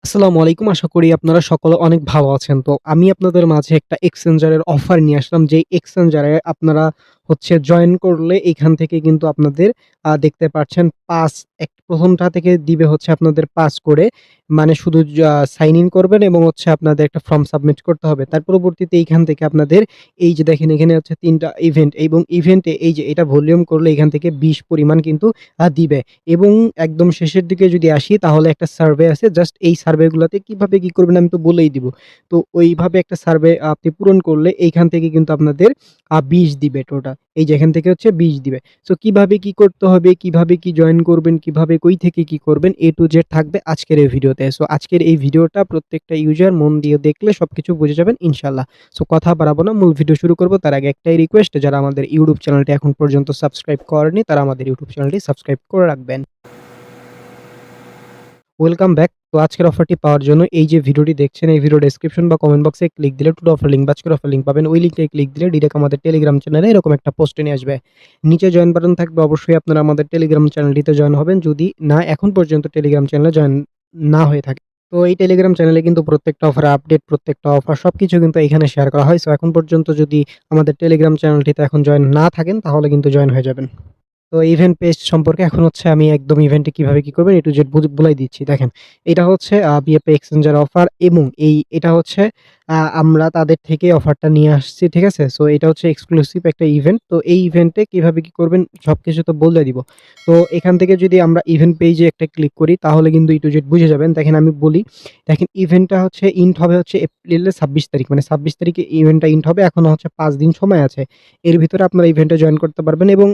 আসসালামু আলাইকুম। আশা করি আপনারা সকলে অনেক ভালো আছেন। তো আমি আপনাদের মাঝে একটা এক্সচেঞ্জার এর অফার নিয়ে আসলাম। যেই এক্সচেঞ্জার এ আপনারা জয়েন করলে এখান থেকে কিন্তু আপনাদের দেখতে পাচ্ছেন পাস ১ম টা থেকে দিবে আপনাদের পাস করে। মানে শুধু সাইন ইন করবেন এবং আপনাদের একটা ফর্ম সাবমিট করতে হবে। তার পরবর্তীতে এইখান থেকে আপনাদের এই যে দেখেন এখানে ৩ টা ইভেন্ট এবং ইভেন্টে এই যে এটা ভলিউম করলে এখান থেকে ২০ পরিমাণ কিন্তু দিবে। এবং একদম শেষের দিকে যদি আসি তাহলে একটা সার্ভে আছে। জাস্ট এই সার্ভে গুলাতে কিভাবে কি করবেন আমি তো বলেই দিব। তো ওইভাবে একটা সার্ভে আপনি পূরণ করলে এইখান থেকে কিন্তু আপনাদের ২০ দিবে টোটাল। এই যে এখান থেকে ২০ দিবে। সো কিভাবে কি করতে হবে, কিভাবে কি জয়েন করবেন, কিভাবে কই থেকে কি করবেন A to Z থাকবে আজকের এই ভিডিওতে। সো আজকের এই ভিডিওটা প্রত্যেকটা ইউজার মন দিয়ে দেখলে সবকিছু বুঝে যাবেন ইনশাআল্লাহ। সো কথা বাড়াবো না, মূল ভিডিও শুরু করব। তার আগে একটাই রিকোয়েস্ট, যারা আমাদের ইউটিউব চ্যানেলটি এখন পর্যন্ত সাবস্ক্রাইব করেনি তারা আমাদের ইউটিউব চ্যানেলটি সাবস্ক্রাইব করে রাখবেন। Welcome back. তো আজকের অফারটি পাওয়ার জন্য এই যে ভিডিওটি দেখছেন, এই ভিডিও ডেসক্রিপশন বা কমেন্ট বক্সে ক্লিক দিলে টুডে অফার লিংক বা আজকের অফার লিংক পাবেন। ওই লিংকে ক্লিক দিলে ডিরেক্ট আমাদের টেলিগ্রাম চ্যানেলে এরকম একটা পোস্টে নিয়ে আসবে। নিচে জয়েন বাটন থাকবে, অবশ্যই আপনারা আমাদের টেলিগ্রাম চ্যানেলটিতে জয়েন হবেন যদি না এখন পর্যন্ত টেলিগ্রাম চ্যানেলে জয়েন না হয়ে থাকে। তো এই টেলিগ্রাম চ্যানেলে কিন্তু প্রত্যেকটা অফার আপডেট, প্রত্যেকটা অফার সবকিছু কিন্তু এখানে শেয়ার করা হয়। সো এখন পর্যন্ত যদি আমাদের টেলিগ্রাম চ্যানেলটিতে এখন জয়েন না থাকেন তাহলে কিন্তু জয়েন হয়ে যাবেন। তো ইভেন্ট পেজ সম্পর্কে এখন আমি একদম ইভেন্টে কিভাবে কি করবেন A to Z বলাই দিচ্ছি। দেখেন, এটা বিএপি এক্সচেঞ্জার অফার এবং এটা আমরা তাদের থেকে অফারটা নিয়ে আসছি। ঠিক আছে? সো এটা এক্সক্লুসিভ একটা ইভেন্ট। তো এই ইভেন্টে কিভাবে কি করবেন সবকিছু তো বলে দিব। তো এখান থেকে যদি আমরা ইভেন্ট পেজে একটা ক্লিক করি তাহলে কিন্তু A to Z বুঝে যাবেন। দেখেন আমি বলি, দেখেন ইভেন্টটা ইন্ট হবে এপ্রিলের ২৬ তারিখ। মানে ২৬ তারিখে ইভেন্টটা ইন্ট হবে। এখনো ৫ দিন সময় আছে। এর ভিতরে আপনারা ইভেন্টে জয়েন করতে পারবেন এবং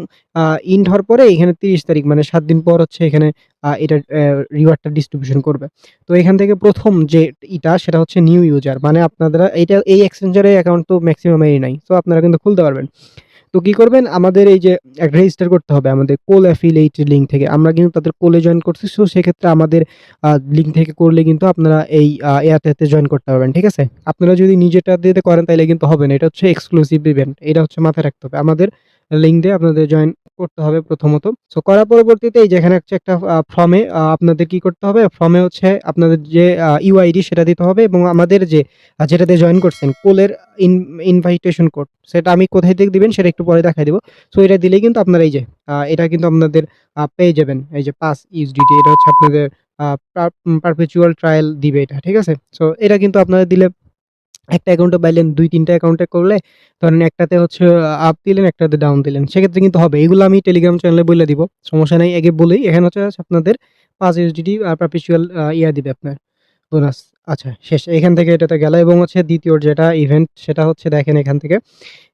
ইন্ড হওয়ার পরে এখানে ৩০ তারিখ মানে ৭ দিন পর এখানে এটার রিওয়ার্ডটা ডিস্ট্রিবিউশন করবে। তো এখান থেকে ১ম যে সেটা নিউ ইউজার। মানে আপনারা এই এক্সচেঞ্জার এর অ্যাকাউন্ট তো মেক্সিমাম এরই নাই। সো আপনারা কিন্তু খুলতে পারবেন। তো কি করবেন, আমাদের এই যে রেজিস্টার করতে হবে আমাদের কোল অ্যাফিলিয়েট লিঙ্ক থেকে। আমরা কিন্তু তাদের কোলে জয়েন করছি। সো সেক্ষেত্রে আমাদের লিঙ্ক থেকে করলে কিন্তু আপনারা এই ইয়াতে জয়েন করতে পারবেন। ঠিক আছে? আপনারা যদি নিজেরটা দিয়ে করেন তাইলে কিন্তু হবে না। এটা এক্সক্লুসিভ ইভেন্ট। এটা মাথায় রাখতে হবে। আমাদের লিঙ্ক দিয়ে আপনাদের জয়েন করতে হবে প্রথমত। সো করার পরবর্তীতে এই যে এখানে একটা ফর্মে আপনাদের কি করতে হবে? ফর্মে আপনাদের যে ইউআইডি সেটা দিতে হবে এবং আমাদের যে যেটাতে জয়েন করছেন কোলের ইন ইনভাইটেশন কোড সেটা আমি কোথায় থেকে দিবেন সেটা একটু পরে দেখায় দিব। সো এটা দিলেই কিন্তু আপনারা এই যে এটা কিন্তু আপনাদের পেয়ে যাবেন। এই যে পাস ইউএসডিটি এটা আপনাদের আ পারপেচুয়াল ট্রায়াল দিবে এটা। ঠিক আছে? সো এটা কিন্তু আপনারা দিলে একটা অ্যাকাউন্টে পাইলেন, ২-৩ টা অ্যাকাউন্টে করলে ধরেন একটাতে আপ দিলেন, একটাতে ডাউন দিলেন। সেক্ষেত্রে কিন্তু হবে। এগুলো আমি টেলিগ্রাম চ্যানেলে বইলা দিব। সমস্যা নাই। আগে বলি, এখানে আপনাদের ৫ ইউএসডিটি পারপেচুয়াল দিবে আপনার বোনাস। আচ্ছা শেষ। এখান থেকে এটাতে গেল এবং ২য় যেটা ইভেন্ট সেটা দেখেন এখান থেকে।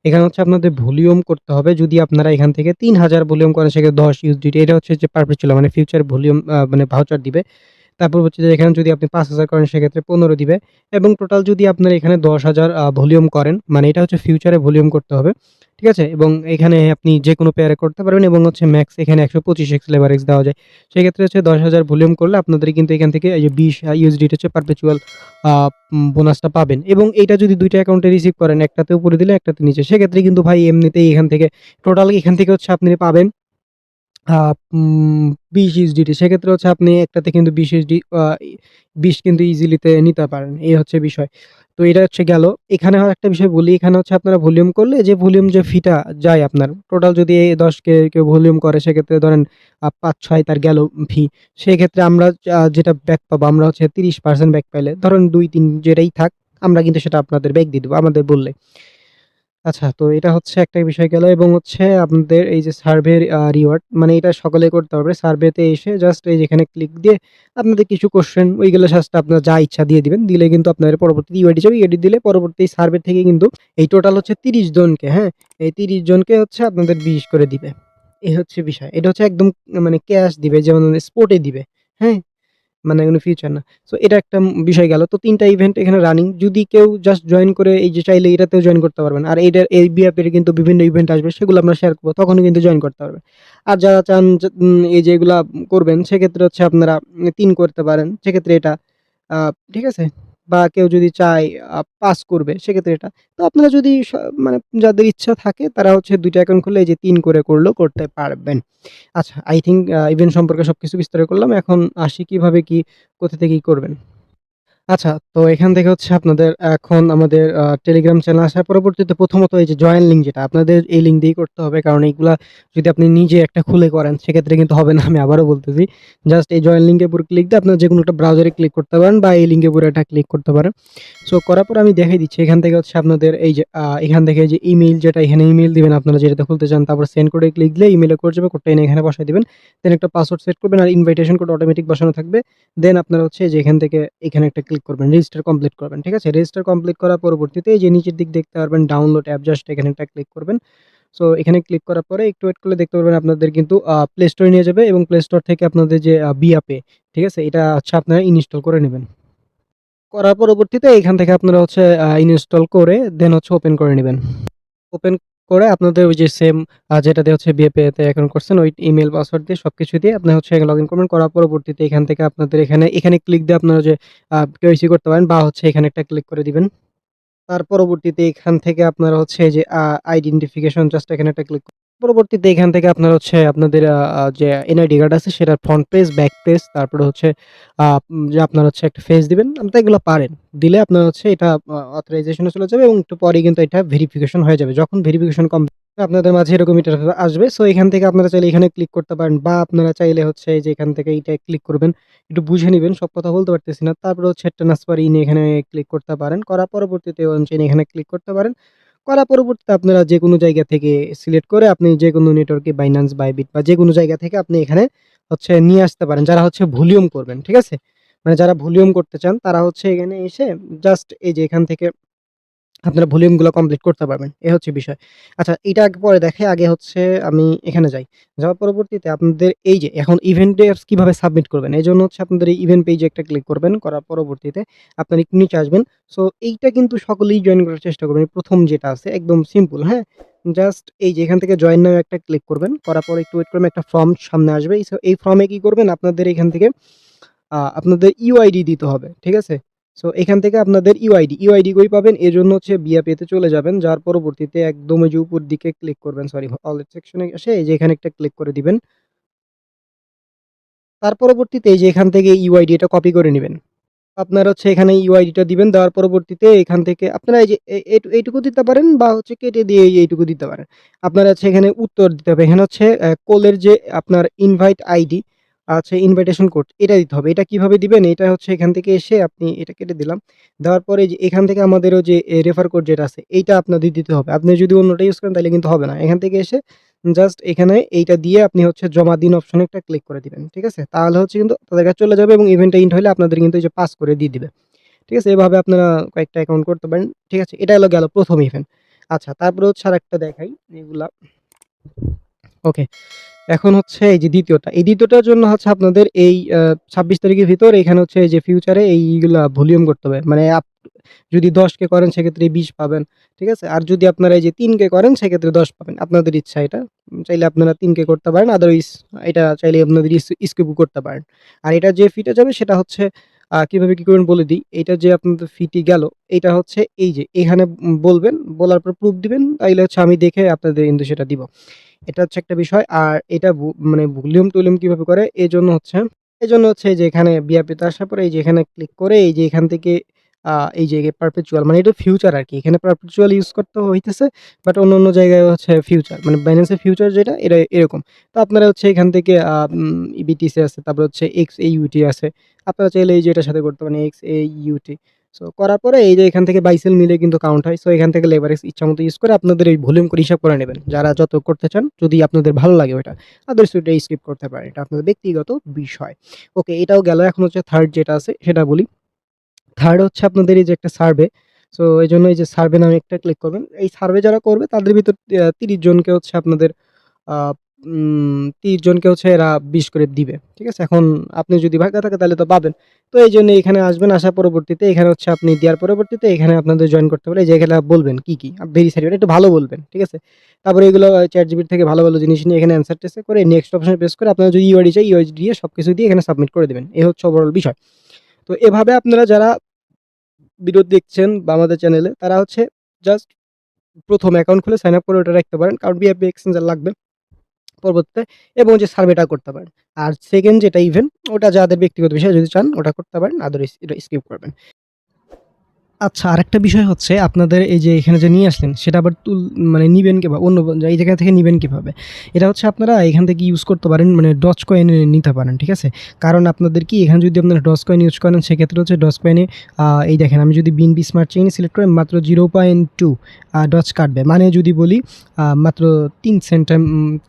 এখানে আপনাদের ভলিউম করতে হবে। যদি আপনারা এখান থেকে ৩,০০০ ভলিউম করেন সেক্ষেত্রে ১০ ইউএসডিটি এটা যে পারপেচুয়াল মানে ফিউচার ভলিউম মানে ভাউচার দিবে। তারপর যে এখানে যদি আপনি ৫,০০০ করেন সেক্ষেত্রে ১৫ দিবে এবং টোটাল যদি আপনারা এখানে ১০,০০০ ভলিউম করেন, মানে এটা ফিউচারে ভলিউম করতে হবে। ঠিক আছে? এবং এখানে আপনি যেকোনো পেয়ারে করতে পারবেন এবং ম্যাক্স এখানে ১২৫x লেভারেজ দেওয়া যায়। সেক্ষেত্রে ১০,০০০ ভলিউম করলে আপনাদের কিন্তু এখান থেকে এই যে ২০ ইউএসডিটি পারপেচুয়াল আ বোনাসটা পাবেন এবং এইটা যদি ২ টা অ্যাকাউন্টে রিসিভ করেন, একটাতে উপরে দিলে একটাতে নিচে। সেক্ষেত্রে কিন্তু ভাই এমনিতেই এখান থেকে টোটাল এখান থেকে আপনি পাবেন আ উম ২০ ইউএসডিটি। সেক্ষেত্রে আপনি একটাতে কিন্তু ২০ ইউএসডি ২০ কিন্তু ইজিলিতে নিতে পারেন। এই বিষয়। তো এটা গেল। এখানে আরেকটা বিষয় বলি, এখানে আপনারা ভলিউম করলে যে ভলিউম যে ফিটা যায় আপনার টোটাল যদি ১০ কে কেউ ভলিউম করে সেক্ষেত্রে ধরেন ৫-৬ তার গেল ফি। সেক্ষেত্রে আমরা যেটা ব্যাক পাবো আমরা ৩০% ব্যাক পাইলে ধরেন ২-৩ যেটাই থাক আমরা কিন্তু সেটা আপনাদের ব্যাক দিয়ে দিব আমাদের বললে। আচ্ছা, তো এটা একটা বিষয় গেল এবং আপনাদের এই যে সার্ভের রিওয়ার্ড মানে এটা সকলেই করতে পারবে। সার্ভেতে এসে জাস্ট এই যে এখানে ক্লিক দিয়ে আপনাদের কিছু কোয়েশ্চেন ওইগুলো জাস্ট আপনার যা ইচ্ছা দিয়ে দিবেন। দিলে কিন্তু আপনাদের পরবর্তীতে ইউআইডি যাবে। ইউআইডি দিলে পরবর্তী সার্ভে থেকে কিন্তু এই টোটাল ৩০ জনকে, হ্যাঁ? এই ৩০ জনকে আপনাদের ২০ করে দিবে। এই বিষয়। এটা একদম মানে ক্যাশ দিবে যেমন স্পটে দিবে। হ্যাঁ? মানে কোনো ফিউচার না। সো এটা একটা বিষয় গেল। তো ৩ টা ইভেন্ট এখানে রানিং। যদি কেউ জাস্ট জয়েন করে এই যে চাইলে এটাতেও জয়েন করতে পারবেন। আর এই বিআরপির কিন্তু বিভিন্ন ইভেন্ট আসবে সেগুলো আমরা শেয়ার করব। তখনও কিন্তু জয়েন করতে পারবেন। আর যারা চান যে এই যে এগুলা করবেন সেক্ষেত্রে আপনারা ৩ করতে পারেন। সেক্ষেত্রে এটা ঠিক আছে? বা কেউ যদি চায় পাস করবে সেক্ষেত্রে এটা। তো আপনারা যদি মানে যাদের ইচ্ছা থাকে তারা ২ টা অ্যাকাউন্ট খুললে এই যে ৩ করে করলেও করতে পারবেন। আচ্ছা, আই থিংক ইভেন্ট সম্পর্কে সবকিছু বিস্তারিত করলাম। এখন আসি কিভাবে কি কোথা থেকে কি করবেন। আচ্ছা, তো এখান থেকে হচ্ছে আপনাদের এখন আমাদের টেলিগ্রাম চ্যানেল আসার পরবর্তীতে প্রথমত এই যে জয়েন লিঙ্ক যেটা আপনাদের এই লিঙ্ক দিয়েই করতে হবে। কারণ এইগুলা যদি আপনি নিজে একটা খুলে করেন সেক্ষেত্রে কিন্তু হবে না। আমি আবারও বলতেছি। জাস্ট এই জয়েন লিঙ্কের উপর ক্লিক দিয়ে আপনারা যেকোনো একটা ব্রাউজারে ক্লিক করতে পারেন বা এই লিঙ্কের উপরে এটা ক্লিক করতে পারেন। সো করার পর আমি দেখাই দিচ্ছি। এখান থেকে হচ্ছে আপনাদের এই যে এখান থেকে যে ইমেইল যেটা এখানে ইমেইল দিবেন আপনারা যেটাতে খুলতে চান। তারপর সেন্ড কোডে ক্লিক দিলে ইমেইলে কোড যাবে। কোডটা এনে এখানে বসায় দিবেন। দেন একটা পাসওয়ার্ড সেট করবেন আর ইনভাইটেশন কোড অটোমেটিক বসানো থাকবে। দেন আপনারা হচ্ছে যে এখান থেকে এখানে একটা ক্লিক করবেন। রেজিস্টার কমপ্লিট করবেন। ঠিক আছে? রেজিস্টার কমপ্লিট করার পরবর্তীতে এই যে নিচের দিক দেখতে পারবেন ডাউনলোড অ্যাপ জাস্ট এখানে একটা ক্লিক করবেন। সো এখানে ক্লিক করার পরে একটু ওয়েট করলে দেখতে পারবেন আপনাদের কিন্তু প্লে স্টোরে নিয়ে যাবে এবং প্লে স্টোর থেকে আপনাদের যে বিয়া পে, ঠিক আছে? এটা হচ্ছে আপনারা ইনস্টল করে নিবেন। করার পরবর্তীতে এখান থেকে আপনারা হচ্ছে ইনস্টল করে দেন হচ্ছে ওপেন করে নিবেন। ওপেন করে আপনাদের ওই যে সেম যেটাতে হচ্ছে বিএপি তে অ্যাকাউন্ট করছেন ওই ইমেইল পাসওয়ার্ড দিয়ে সবকিছু দিয়ে আপনি হচ্ছে লগইন করবেন। করার পরবর্তীতে এখান থেকে আপনাদের এখানে ক্লিক দিয়ে আপনারা যে কেওয়াইসি করতে পারেন বা হচ্ছে এখানে একটা ক্লিক করে দিবেন। তার পরবর্তীতে এখান থেকে আপনারা হচ্ছে এই যে আইডেন্টিফিকেশন জাস্ট এখানে একটা ক্লিক পরবর্তীতে এখান থেকে আপনারা হচ্ছে আপনাদের যে এনআইডি কার্ড আছে সেটার ফ্রন্ট পেজ, ব্যাক পেজ তারপরে হচ্ছে যে আপনারা হচ্ছে একটা ফেস দিবেন। আপনারা এগুলো পারেন। দিলে আপনার হচ্ছে এটা অথরাইজেশন এ চলে যাবে এবং একটু পরেই কিন্তু এটা ভেরিফিকেশন হয়ে যাবে। যখন ভেরিফিকেশন আপনাদের মাঝে এরকম ইন্টারফেস আসবে। সো এখান থেকে আপনারা চাইলে এখানে ক্লিক করতে পারেন বা আপনারা চাইলে হচ্ছে এই যে এখান থেকে এইটা ক্লিক করবেন। একটু বুঝে নিবেন, সব কথা বলতে পারতেছি না। তারপরে হচ্ছে ট্রান্সফার ইন এখানে ক্লিক করতে পারেন। করার পরবর্তীতে অন চেইন এখানে ক্লিক করতে পারেন। করার পরবর্তীতে আপনারা যেকোনো জায়গা থেকে সিলেক্ট করে আপনি যেকোনো নেটওয়ার্কে Binance, Bybit বা যেকোনো জায়গা থেকে আপনি এখানে হচ্ছে নিয়ে আসতে পারেন। যারা হচ্ছে ভলিউম করবেন, ঠিক আছে? মানে যারা ভলিউম করতে চান তারা হচ্ছে এখানে এসে জাস্ট এই যে এখান থেকে আপনারা ভলিউমগুলো কমপ্লিট করতে পারবেন। এ হচ্ছে বিষয়। আচ্ছা এইটা আগে পরে দেখাই। আগে হচ্ছে আমি এখানে যাই। যাওয়ার পরবর্তীতে আপনাদের এই যে এখন ইভেন্টে কিভাবে সাবমিট করবেন? এজন্য হচ্ছে আপনাদের এই ইভেন্ট পেজে একটা ক্লিক করবেন। করার পরবর্তীতে আপনারা একটু নিচে আসবেন। সো এইটা কিন্তু সকলেই জয়েন করার চেষ্টা করবেন। ১ম যেটা আছে একদম সিম্পল, হ্যাঁ? জাস্ট এই যে এখান থেকে জয়েন নাও একটা ক্লিক করবেন। করার পরে একটু ওয়েট করবেন একটা ফর্ম সামনে আসবে। সো এই ফর্মে কি করবেন? আপনাদের এখান থেকে আপনাদের ইউআইডি দিতে হবে। ঠিক আছে? সো এখান থেকে আপনাদের ইউআইডি কই পাবেন? এজন্য হচ্ছে বিআরপি তে চলে যাবেন। যাওয়ার পরবর্তীতে একদম ওই যে উপর দিকে ক্লিক করবেন। সরি ওয়ালেট সেকশনে এসে এই যে এখানে একটা ক্লিক করে দিবেন। তার পরবর্তীতে এই যে এখান থেকে ইউআইডি এটা কপি করে নিবেন। আপনারা হচ্ছে এখানে ইউআইডিটা দিবেন। দেওয়ার পরবর্তীতে এখান থেকে আপনারা এই যে এইটুকু দিতে পারেন বা হচ্ছে কেটে দিয়ে এইটুকু দিতে পারেন। আপনারা হচ্ছে এখানে উত্তর দিতে হবে। এখানে হচ্ছে কলের যে আপনার ইনভাইট আইডি আচ্ছা ইনভাইটেশন কোড এটা দিতে হবে। এটা কিভাবে দিবেন? এটা হচ্ছে এখান থেকে এসে আপনি এটা কেটে দিলাম। দেওয়ার পরে যে এখান থেকে আমাদেরও যে রেফার কোড যেটা আছে এইটা আপনাদের দিতে হবে। আপনি যদি অন্যটা ইউজ করেন তাহলে কিন্তু হবে না। এখান থেকে এসে জাস্ট এখানে এইটা দিয়ে আপনি হচ্ছে জমা দিন অপশনে একটা ক্লিক করে দিবেন। ঠিক আছে? তাহলে হচ্ছে কিন্তু তাদের কাছে চলে যাবে এবং ইভেন্টটা এন্ড হইলে আপনাদের কিন্তু এই যে পাস করে দিয়ে দিবে। ঠিক আছে? এভাবে আপনারা কয়েকটা অ্যাকাউন্ট করতে পারেন। ঠিক আছে? এটা হলো গেল ১ম ইভেন্ট। আচ্ছা তারপরে হচ্ছে আরেকটা দেখাই এগুলা ওকে। এখন হচ্ছে এই যে ২য় টা। এই ২য় টার জন্য হচ্ছে আপনাদের এই ২৬ তারিখের ভিতর এখানে হচ্ছে এই যে ফিউচারে এইগুলা ভলিউম করতে হবে। মানে যদি ১০ কে করেন সেক্ষেত্রে ২০ পাবেন। ঠিক আছে? আর যদি আপনারা এই যে ৩ কে করেন সেক্ষেত্রে 10 পাবেন। আপনাদের ইচ্ছা এটা। চাইলে আপনারা ৩ কে করতে পারেন। আদারওয়াইজ এটা চাইলে আপনাদের স্কিপও করতে পারেন। আর এটার যে ফিটা যাবে সেটা হচ্ছে কিভাবে কি করবেন বলে দিই। এইটা যে আপনাদের ফিটি গেল, এইটা হচ্ছে এই যে এখানে বলবেন, বলার পর প্রুফ দিবেন। তাইলে হচ্ছে আমি দেখে আপনাদের কিন্তু সেটা দিব। এটা হচ্ছে একটা বিষয়। আর এটা মানে ভলিউম-টলিউম কিভাবে করে এজন্য হচ্ছে এই যে এখানে বিআরপিতে আসার পরে এই যে এখানে ক্লিক করে এই যে এখান থেকে এই যে পারপেচুয়াল মানে এটা ফিউচার আরকি। এখানে পারপেচুয়াল ইউজ করতে হইতেছে। বাট অন্যান্য জায়গায় হচ্ছে ফিউচার। মানে Binance এর ফিউচার যেটা এটা এরকম। তো আপনারা হচ্ছে এখান থেকে BTC আছে, তারপর হচ্ছে XAUT আছে। আপনারা চাইলে এই যে এটার সাথে করতে পারেন XAUT। সো করার পরে এই যে এখান থেকে বাই সেল মিলে কিন্তু কাউন্ট হয়। সো এখান থেকে লেভারেজ ইচ্ছামত ইউজ করে আপনাদের এই ভলিউম করে হিসাব করে নেবেন। যারা যত করতে চান যদি আপনাদের ভালো লাগে ওইটা। আদারস ওইটা স্কিপ করতে পারেন। এটা আপনাদের ব্যক্তিগত বিষয়। ওকে এটাও গেল। এখন হচ্ছে 3rd যেটা আছে সেটা বলি। 3rd হচ্ছে আপনাদের এই যে একটা সার্ভে। সো এজন্য এই যে সার্ভে নামে একটা ক্লিক করবেন। এই সার্ভে যারা করবে তাদের ভিতর ৩০ জনকে হচ্ছে আপনাদের আ ৩০ জনকে হচ্ছে এরা ২০ করে দিবে। ঠিক আছে? এখন আপনি যদি ভাগ্যে থাকে তাহলে তো পাবেন। তো এইজন্য এখানে আসবেন, আসার পরবর্তীতে এখানে হচ্ছে আপনি দেওয়ার পরবর্তীতে এখানে আপনাদের জয়েন করতে বলে এই যে এখানে বলবেন কি, কি ভেরি সার্টিফাইড একটু ভালো বলবেন। ঠিক আছে? তারপরে এগুলো ChatGPT থেকে ভালো, ভালো জিনিস নিয়ে এখানে অ্যান্সার টেন্সার করে নেক্সট অপশনে প্রেস করে আপনারা যদি ইউআইডি চাই ইউআইডি দিয়ে সবকিছু দিয়ে এখানে সাবমিট করে দিবেন। এই হচ্ছে ওভারঅল বিষয়। তো এভাবে আপনারা যারা ভিডিও দেখছেন বা আমাদের চ্যানেলে তারা হচ্ছে জাস্ট ১ম অ্যাকাউন্ট খুলে সাইন আপ করে ওটা রাখতে পারেন। কারণ বিআরপি এক্সচেঞ্জার লাগবে। পরবর্তীতে এবং যে সার্ভেটা করতে পারেন। আর সেকেন্ড যেটা ইভেন্ট ওটা যাদের ব্যক্তিগত বিষয় যদি চান ওটা করতে পারেন, আদারওয়াইজ এটা স্কিপ করবেন। আচ্ছা, আরেকটা বিষয় হচ্ছে আপনাদের এই যে এখানে যে নিয়ে আসলেন সেটা আবার মানে নিবেন কিভাবে, অন্য এই জায়গা থেকে নিবেন কিভাবে? এটা হচ্ছে আপনারা এখান থেকে ইউজ করতে পারেন, মানে ডজকয়েন নিতে পারেন, ঠিক আছে? কারণ আপনাদের কি এখানে যদি আপনারা ডজকয়েন ইউজ করেন সেক্ষেত্রে হচ্ছে ডজকয়েনে এই দেখেন আমি যদি বিএনবি স্মার্ট চেইন সিলেক্ট করি মাত্র 0.2 ডজ কাটবে। মানে যদি বলি মাত্র 3 সেন্ট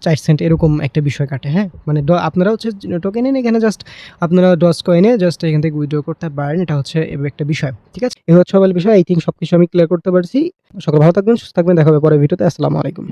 4 সেন্ট এরকম একটা বিষয় কাটে, হ্যাঁ? মানে আপনারা হচ্ছে টোকেন এনে এখানে জাস্ট আপনারা ডজকয়েনে জাস্ট এখান থেকে উইথড্র করতে পারেন। এটা হচ্ছে একটা বিষয়, ঠিক আছে? এই হচ্ছে মোবাইল বিষয়। আই থিংক সবকিছু আমি ক্লিয়ার করতে পারছি। সকলে ভালো থাকবেন, সুস্থ থাকবেন। দেখা হবে পরের ভিডিওতে। আসসালামু আলাইকুম।